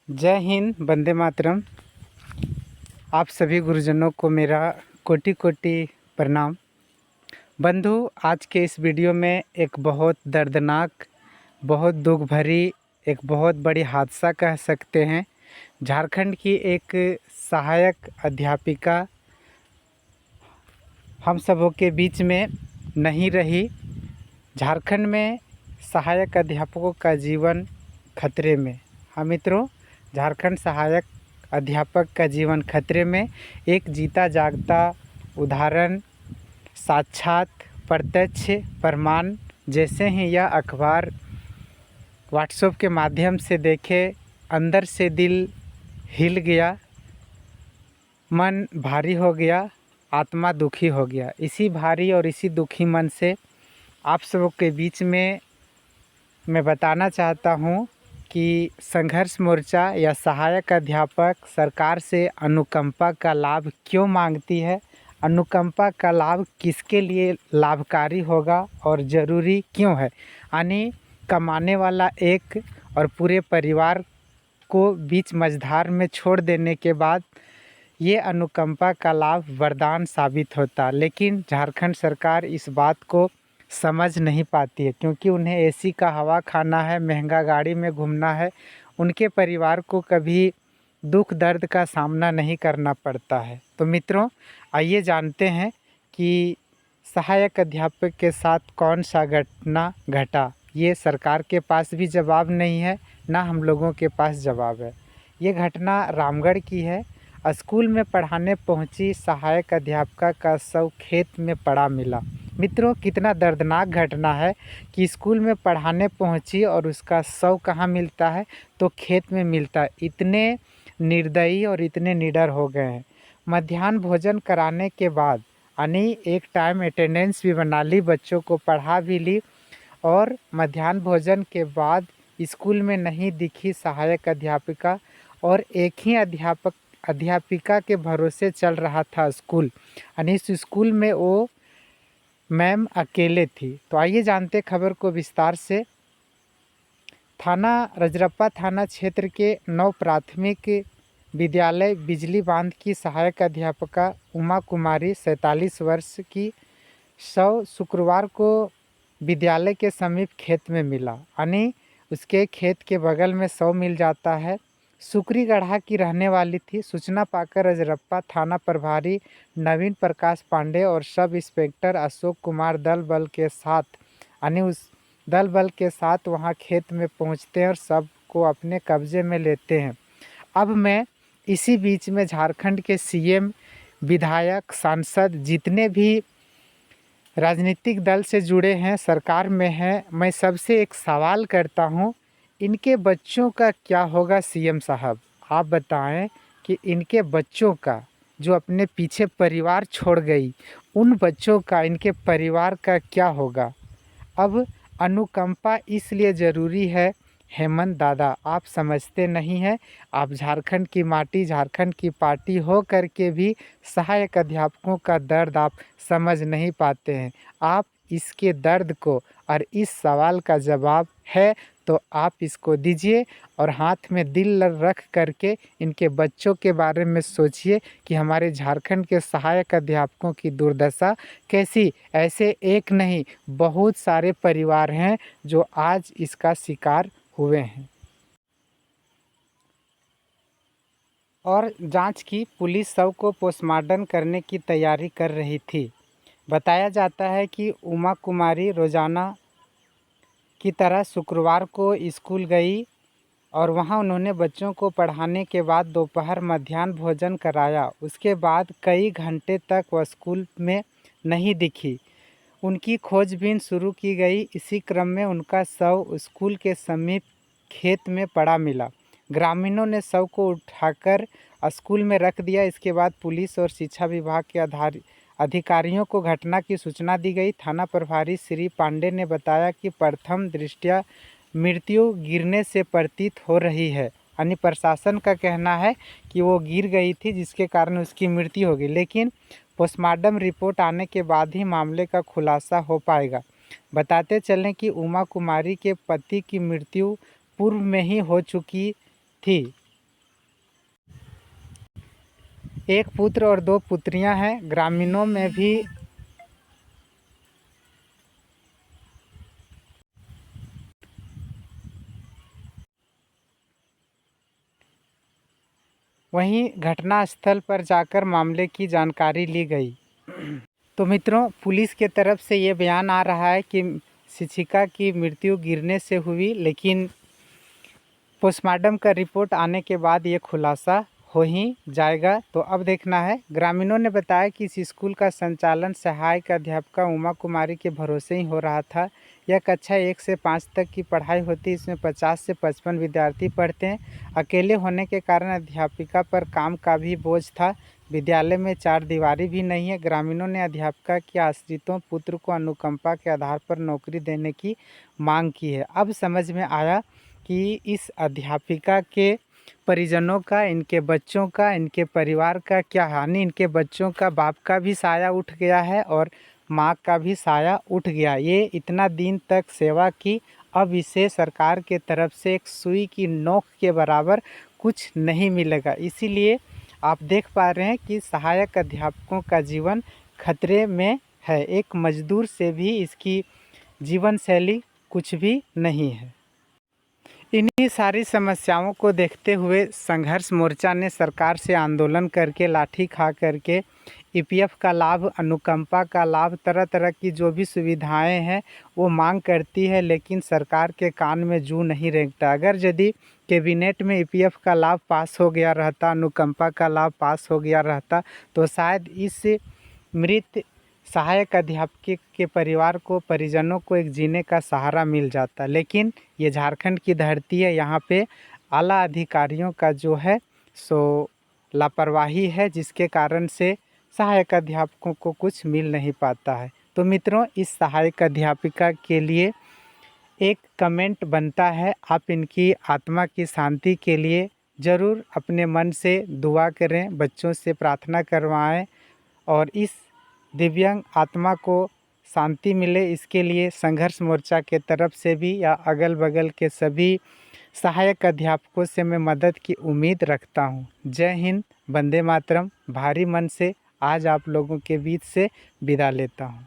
जय हिंद, वंदे मातरम। आप सभी गुरुजनों को मेरा कोटि कोटि प्रणाम। बंधु, आज के इस वीडियो में एक बहुत दर्दनाक, बहुत दुख भरी, एक बहुत बड़ी हादसा कह सकते हैं। झारखंड की एक सहायक अध्यापिका हम सबों के बीच में नहीं रही। झारखंड में सहायक अध्यापकों का जीवन खतरे में। हाँ मित्रों, झारखंड सहायक अध्यापक का जीवन खतरे में। एक जीता जागता उदाहरण, साक्षात प्रत्यक्ष प्रमाण। जैसे ही यह अखबार व्हाट्सएप के माध्यम से देखे, अंदर से दिल हिल गया, मन भारी हो गया, आत्मा दुखी हो गया। इसी भारी और इसी दुखी मन से आप सबों के बीच में मैं बताना चाहता हूँ कि संघर्ष मोर्चा या सहायक अध्यापक सरकार से अनुकंपा का लाभ क्यों मांगती है, अनुकंपा का लाभ किसके लिए लाभकारी होगा और ज़रूरी क्यों है। यानी कमाने वाला एक और पूरे परिवार को बीच मझधार में छोड़ देने के बाद ये अनुकंपा का लाभ वरदान साबित होता। लेकिन झारखंड सरकार इस बात को समझ नहीं पाती है, क्योंकि उन्हें एसी का हवा खाना है, महंगा गाड़ी में घूमना है। उनके परिवार को कभी दुख दर्द का सामना नहीं करना पड़ता है। तो मित्रों, आइए जानते हैं कि सहायक अध्यापक के साथ कौन सा घटना घटा। ये सरकार के पास भी जवाब नहीं है, ना हम लोगों के पास जवाब है। ये घटना रामगढ़ की है। स्कूल में पढ़ाने पहुंची सहायक अध्यापिका का शव खेत में पड़ा मिला। मित्रों, कितना दर्दनाक घटना है कि स्कूल में पढ़ाने पहुंची और उसका शव कहाँ मिलता है, तो खेत में मिलता है। इतने निर्दयी और इतने निडर हो गए हैं। मध्याह्न भोजन कराने के बाद, यानी एक टाइम अटेंडेंस भी बना ली, बच्चों को पढ़ा भी ली, और मध्याह्न भोजन के बाद स्कूल में नहीं दिखी सहायक अध्यापिका, और एक ही अध्यापिका के भरोसे चल रहा था स्कूल। यानी इस स्कूल में वो मैम अकेले थी। तो आइए जानते खबर को विस्तार से। थाना रजरप्पा थाना क्षेत्र के 9 प्राथमिक विद्यालय बिजली बांध की सहायक अध्यापिका उमा कुमारी 47 वर्ष की शव शुक्रवार को विद्यालय के समीप खेत में मिला। यानी उसके खेत के बगल में शव मिल जाता है। सुकरीगढ़ा की रहने वाली थी। सूचना पाकर रजरप्पा थाना प्रभारी नवीन प्रकाश पांडे और सब इंस्पेक्टर अशोक कुमार दल बल के साथ वहां खेत में पहुंचते हैं और सब को अपने कब्जे में लेते हैं। अब मैं इसी बीच में झारखंड के सीएम, विधायक, सांसद, जितने भी राजनीतिक दल से जुड़े हैं, सरकार में हैं, मैं सबसे एक सवाल करता हूं, इनके बच्चों का क्या होगा। सीएम साहब, आप बताएं कि इनके बच्चों का, जो अपने पीछे परिवार छोड़ गई, उन बच्चों का, इनके परिवार का क्या होगा। अब अनुकंपा इसलिए ज़रूरी है, हेमंत दादा, आप समझते नहीं हैं। आप झारखंड की माटी, झारखंड की पार्टी हो करके भी सहायक अध्यापकों का दर्द आप समझ नहीं पाते हैं। आप इसके दर्द को, और इस सवाल का जवाब है तो आप इसको दीजिए, और हाथ में दिल रख करके इनके बच्चों के बारे में सोचिए कि हमारे झारखंड के सहायक अध्यापकों की दुर्दशा कैसी। ऐसे एक नहीं, बहुत सारे परिवार हैं जो आज इसका शिकार हुए हैं। और जांच की पुलिस शव को पोस्टमार्टम करने की तैयारी कर रही थी। बताया जाता है कि उमा कुमारी रोज़ाना की तरह शुक्रवार को स्कूल गई और वहां उन्होंने बच्चों को पढ़ाने के बाद दोपहर मध्याह्न भोजन कराया। उसके बाद कई घंटे तक वह स्कूल में नहीं दिखी। उनकी खोजबीन शुरू की गई। इसी क्रम में उनका शव स्कूल के समीप खेत में पड़ा मिला। ग्रामीणों ने शव को उठाकर स्कूल में रख दिया। इसके बाद पुलिस और शिक्षा विभाग के अधिकारियों को घटना की सूचना दी गई। थाना प्रभारी श्री पांडे ने बताया कि प्रथम दृष्टया मृत्यु गिरने से प्रतीत हो रही है। यानी प्रशासन का कहना है कि वो गिर गई थी, जिसके कारण उसकी मृत्यु हो गई, लेकिन पोस्टमार्टम रिपोर्ट आने के बाद ही मामले का खुलासा हो पाएगा। बताते चलें कि उमा कुमारी के पति की मृत्यु पूर्व में ही हो चुकी थी। एक पुत्र और 2 पुत्रियां हैं। ग्रामीणों में भी वहीं घटनास्थल पर जाकर मामले की जानकारी ली गई। तो मित्रों, पुलिस के तरफ से ये बयान आ रहा है कि शिक्षिका की मृत्यु गिरने से हुई, लेकिन पोस्टमार्टम का रिपोर्ट आने के बाद ये खुलासा हो ही जाएगा। तो अब देखना है। ग्रामीणों ने बताया कि इस स्कूल का संचालन सहायक अध्यापिका उमा कुमारी के भरोसे ही हो रहा था। यह कक्षा 1 से 5 तक की पढ़ाई होती है। इसमें 50 से 55 विद्यार्थी पढ़ते हैं। अकेले होने के कारण अध्यापिका पर काम का भी बोझ था। विद्यालय में 4 दीवारी भी नहीं है। ग्रामीणों ने अध्यापिका के आश्रितों पुत्र को अनुकंपा के आधार पर नौकरी देने की मांग की है। अब समझ में आया कि इस अध्यापिका के परिजनों का, इनके बच्चों का, इनके परिवार का क्या हानि। इनके बच्चों का बाप का भी साया उठ गया है और माँ का भी साया उठ गया। ये इतना दिन तक सेवा की, अब इसे सरकार के तरफ से एक सुई की नोक के बराबर कुछ नहीं मिलेगा। इसीलिए आप देख पा रहे हैं कि सहायक अध्यापकों का जीवन खतरे में है। एक मजदूर से भी इसकी जीवन शैली कुछ भी नहीं है। इन्हीं सारी समस्याओं को देखते हुए संघर्ष मोर्चा ने सरकार से आंदोलन करके, लाठी खा करके ईपीएफ का लाभ, अनुकंपा का लाभ, तरह तरह की जो भी सुविधाएं हैं वो मांग करती है, लेकिन सरकार के कान में जू नहीं रेंगता। अगर यदि कैबिनेट में ईपीएफ का लाभ पास हो गया रहता, अनुकंपा का लाभ पास हो गया रहता, तो शायद इस मृत सहायक अध्यापक के परिवार को, परिजनों को एक जीने का सहारा मिल जाता। लेकिन ये झारखंड की धरती है, यहाँ पे आला अधिकारियों का जो है सो लापरवाही है, जिसके कारण से सहायक अध्यापकों को कुछ मिल नहीं पाता है। तो मित्रों, इस सहायक अध्यापिका के लिए एक कमेंट बनता है। आप इनकी आत्मा की शांति के लिए ज़रूर अपने मन से दुआ करें, बच्चों से प्रार्थना करवाएं और इस दिव्यांग आत्मा को शांति मिले, इसके लिए संघर्ष मोर्चा के तरफ से भी या अगल बगल के सभी सहायक अध्यापकों से मैं मदद की उम्मीद रखता हूँ। जय हिंद, वंदे मातरम। भारी मन से आज आप लोगों के बीच से विदा लेता हूँ।